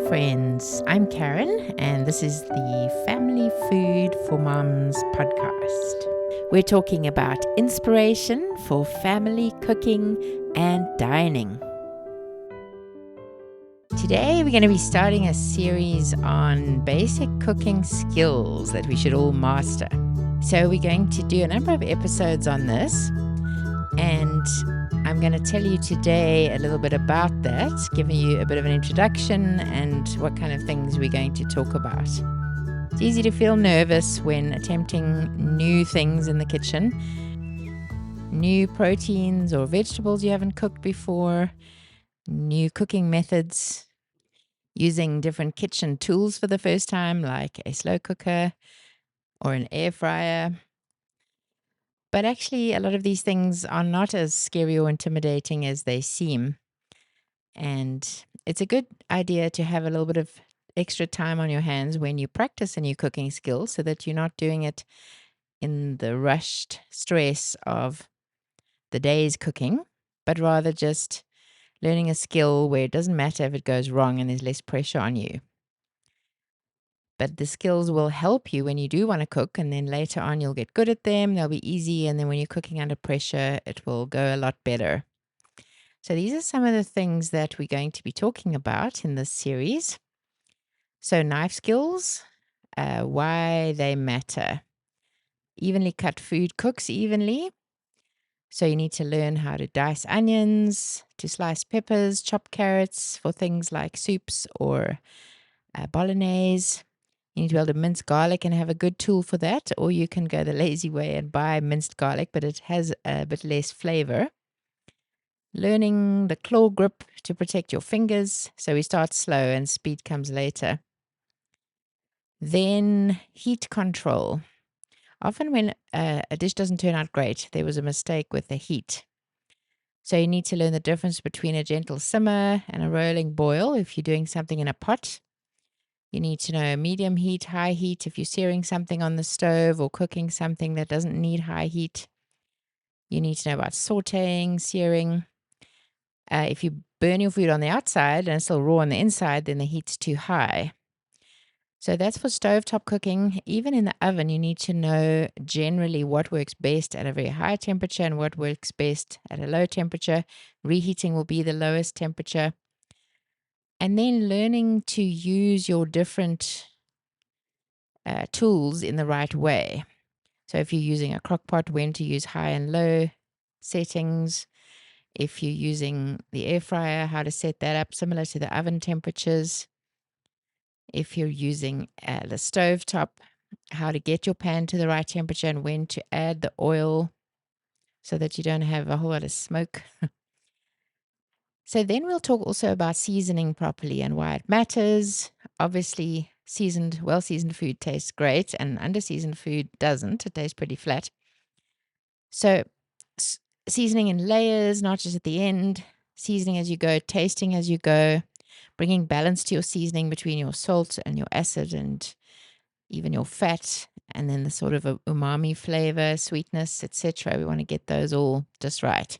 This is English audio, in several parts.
friends. I'm Karen, and this is the Family Food for Moms podcast. We're talking about inspiration for family cooking and dining. Today, we're going to be starting a series on basic cooking skills that we should all master. So, we're going to do a number of episodes on this, and I'm going to tell you today a little bit about that, giving you a bit of an introduction and what kind of things we're going to talk about. It's easy to feel nervous when attempting new things in the kitchen, new proteins or vegetables you haven't cooked before, new cooking methods, using different kitchen tools for the first time, like a slow cooker or an air fryer. But actually, a lot of these things are not as scary or intimidating as they seem. And it's a good idea to have a little bit of extra time on your hands when you practice a new cooking skill so that you're not doing it in the rushed stress of the day's cooking, but rather just learning a skill where it doesn't matter if it goes wrong and there's less pressure on you. But the skills will help you when you do want to cook, and then later on you'll get good at them. They'll be easy, and then when you're cooking under pressure, it will go a lot better. So these are some of the things that we're going to be talking about in this series. So knife skills, why they matter. Evenly cut food cooks evenly. So you need to learn how to dice onions, to slice peppers, chop carrots for things like soups or bolognese. You need to be able to mince garlic and have a good tool for that, or you can go the lazy way and buy minced garlic, but it has a bit less flavor. Learning the claw grip to protect your fingers, so we start slow and speed comes later. Then heat control. Often when a dish doesn't turn out great, there was a mistake with the heat. So you need to learn the difference between a gentle simmer and a rolling boil if you're doing something in a pot. You need to know medium heat, high heat if you're searing something on the stove or cooking something that doesn't need high heat. You need to know about sauteing, searing. If you burn your food on the outside and it's still raw on the inside, then the heat's too high. So that's for stovetop cooking. Even in the oven, you need to know generally what works best at a very high temperature and what works best at a low temperature. Reheating will be the lowest temperature. And then learning to use your different tools in the right way. So if you're using a crock pot, when to use high and low settings. If you're using the air fryer, how to set that up similar to the oven temperatures. If you're using the stove top, how to get your pan to the right temperature and when to add the oil so that you don't have a whole lot of smoke. So then we'll talk also about seasoning properly and why it matters. Obviously, well-seasoned food tastes great, and under-seasoned food doesn't. It tastes pretty flat. So seasoning in layers, not just at the end. Seasoning as you go, tasting as you go, bringing balance to your seasoning between your salt and your acid and even your fat, and then the sort of a umami flavor, sweetness, etc. We want to get those all just right.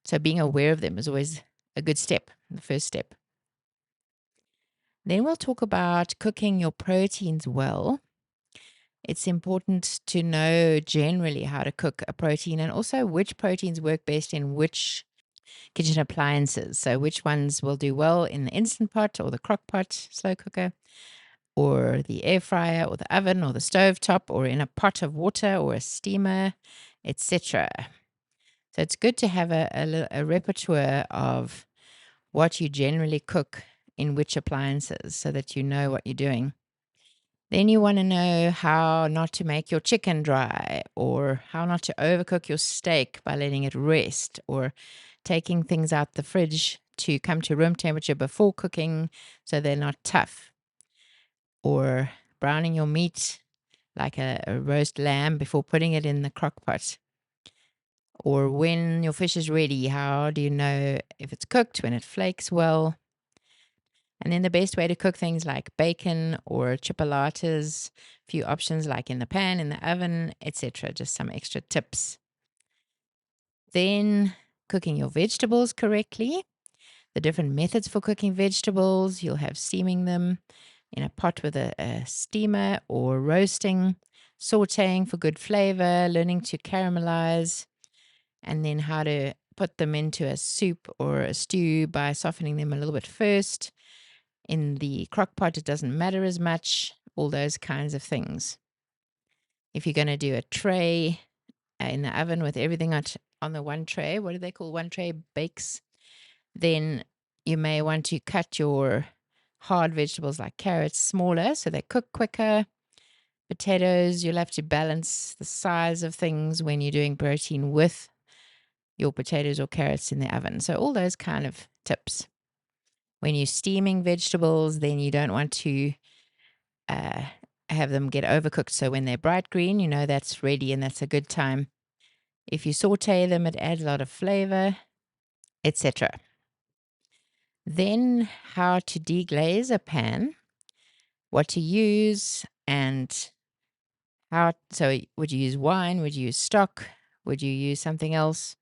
So being aware of them is always a good step, the first step. Then we'll talk about cooking your proteins well. It's important to know generally how to cook a protein and also which proteins work best in which kitchen appliances. So which ones will do well in the Instant Pot or the crock pot slow cooker, or the air fryer or the oven or the stove top, or in a pot of water or a steamer, etc. So it's good to have a repertoire of what you generally cook in which appliances so that you know what you're doing. Then you want to know how not to make your chicken dry, or how not to overcook your steak by letting it rest, or taking things out the fridge to come to room temperature before cooking so they're not tough, or browning your meat like a roast lamb before putting it in the crock pot. Or when your fish is ready, how do you know if it's cooked, when it flakes well? And then the best way to cook things like bacon or chipolatas, a few options like in the pan, in the oven, etc. Just some extra tips. Then cooking your vegetables correctly. the different methods for cooking vegetables. You'll have steaming them in a pot with a steamer, or roasting, sauteing for good flavor, learning to caramelize, and then how to put them into a soup or a stew by softening them a little bit first. In the crock pot, it doesn't matter as much, all those kinds of things. If you're going to do a tray in the oven with everything on the one tray, what do they call one tray bakes? Then you may want to cut your hard vegetables like carrots smaller so they cook quicker. Potatoes, you'll have to balance the size of things when you're doing protein with your potatoes or carrots in the oven. So all those kind of tips. When you're steaming vegetables, then you don't want to have them get overcooked. So when they're bright green, you know that's ready and that's a good time. If you saute them, it adds a lot of flavor, etc. Then how to deglaze a pan, what to use, and how. So would you use wine? Would you use stock? Would you use something else?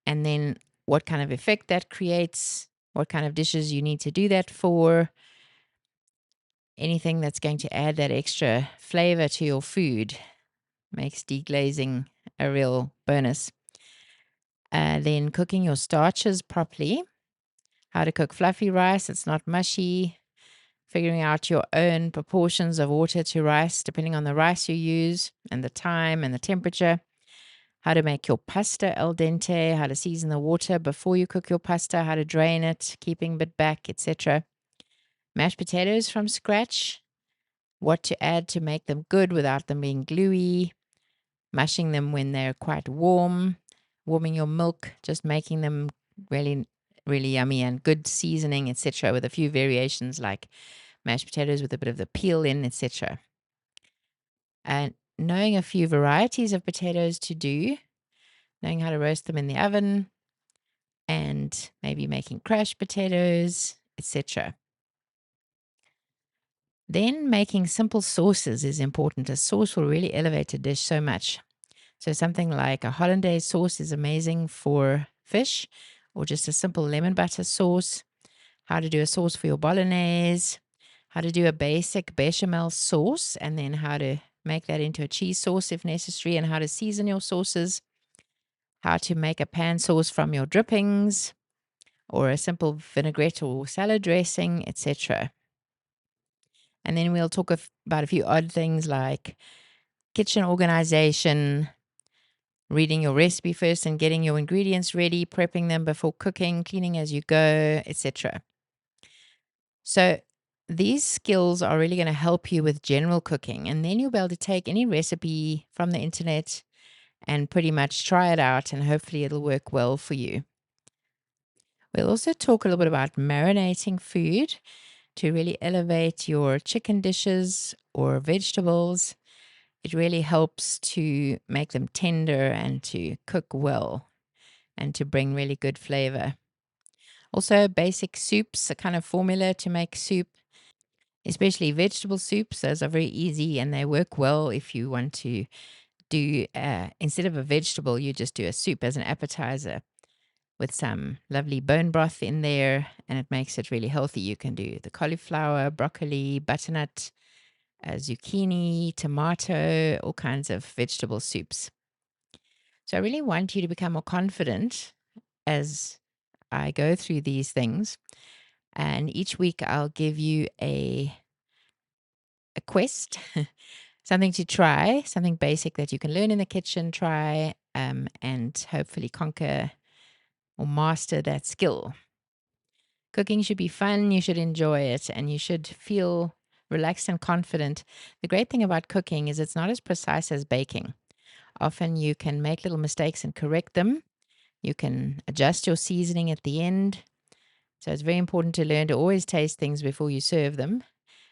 And then what kind of effect that creates, what kind of dishes you need to do that for, anything that's going to add that extra flavor to your food makes deglazing a real bonus. Then cooking your starches properly, how to cook fluffy rice, it's not mushy, figuring out your own proportions of water to rice, depending on the rice you use and the time and the temperature, how to make your pasta al dente, how to season the water before you cook your pasta, how to drain it, keeping a bit back, etc. Mashed potatoes from scratch, what to add to make them good without them being gluey, mashing them when they're quite warm, warming your milk, just making them really, really yummy, and good seasoning, etc., with a few variations like mashed potatoes with a bit of the peel in, etc. And knowing a few varieties of potatoes to do, knowing how to roast them in the oven, and maybe making crushed potatoes, etc. Then making simple sauces is important. A sauce will really elevate a dish so much. So something like a hollandaise sauce is amazing for fish, or just a simple lemon butter sauce. How to do a sauce for your bolognese, how to do a basic bechamel sauce, and then how to make that into a cheese sauce if necessary, and how to season your sauces, how to make a pan sauce from your drippings, or a simple vinaigrette or salad dressing, etc. And then we'll talk about a few odd things like kitchen organization, reading your recipe first and getting your ingredients ready, prepping them before cooking, cleaning as you go, etc. So these skills are really going to help you with general cooking, and then you'll be able to take any recipe from the internet and pretty much try it out, and hopefully it'll work well for you. We'll also talk a little bit about marinating food to really elevate your chicken dishes or vegetables. It really helps to make them tender and to cook well and to bring really good flavor. Also, basic soups, a kind of formula to make soup, especially vegetable soups. Those are very easy and they work well if you want to do, instead of a vegetable, you just do a soup as an appetizer with some lovely bone broth in there, and it makes it really healthy. You can do the cauliflower, broccoli, butternut, zucchini, tomato, all kinds of vegetable soups. So I really want you to become more confident as I go through these things. And each week I'll give you a quest, something to try, something basic that you can learn in the kitchen, try, and hopefully conquer or master that skill. Cooking should be fun, you should enjoy it, and you should feel relaxed and confident. The great thing about cooking is it's not as precise as baking. Often you can make little mistakes and correct them. You can adjust your seasoning at the end. So it's very important to learn to always taste things before you serve them.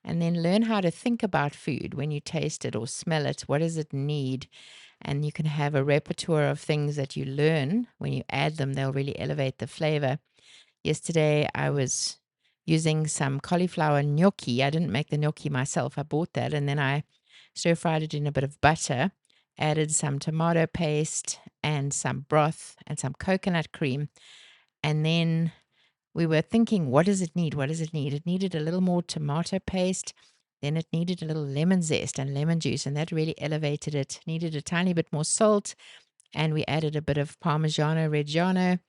And then learn how to think about food when you taste it or smell it. What does it need? And you can have a repertoire of things that you learn. When you add them, they'll really elevate the flavor. Yesterday, I was using some cauliflower gnocchi. I didn't make the gnocchi myself. I bought that, and then I stir-fried it in a bit of butter, added some tomato paste and some broth and some coconut cream. And then we were thinking, what does it need? What does it need? It needed a little more tomato paste. Then it needed a little lemon zest and lemon juice, and that really elevated it. Needed a tiny bit more salt, and we added a bit of Parmigiano Reggiano,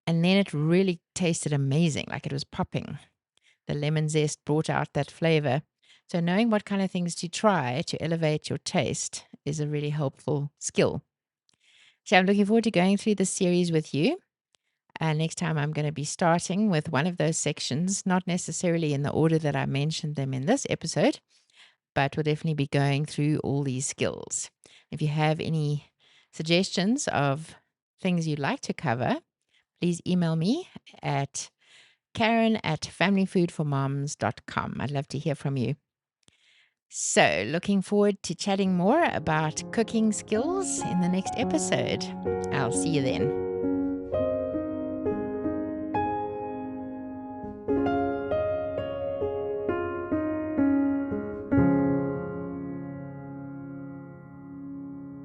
and then it really tasted amazing, like it was popping. The lemon zest brought out that flavor. So knowing what kind of things to try to elevate your taste is a really helpful skill. So I'm looking forward to going through this series with you. And next time I'm going to be starting with one of those sections, not necessarily in the order that I mentioned them in this episode, but we'll definitely be going through all these skills. If you have any suggestions of things you'd like to cover, please email me at Karen@familyfoodformoms.com. I'd love to hear from you. So, looking forward to chatting more about cooking skills in the next episode. I'll see you then.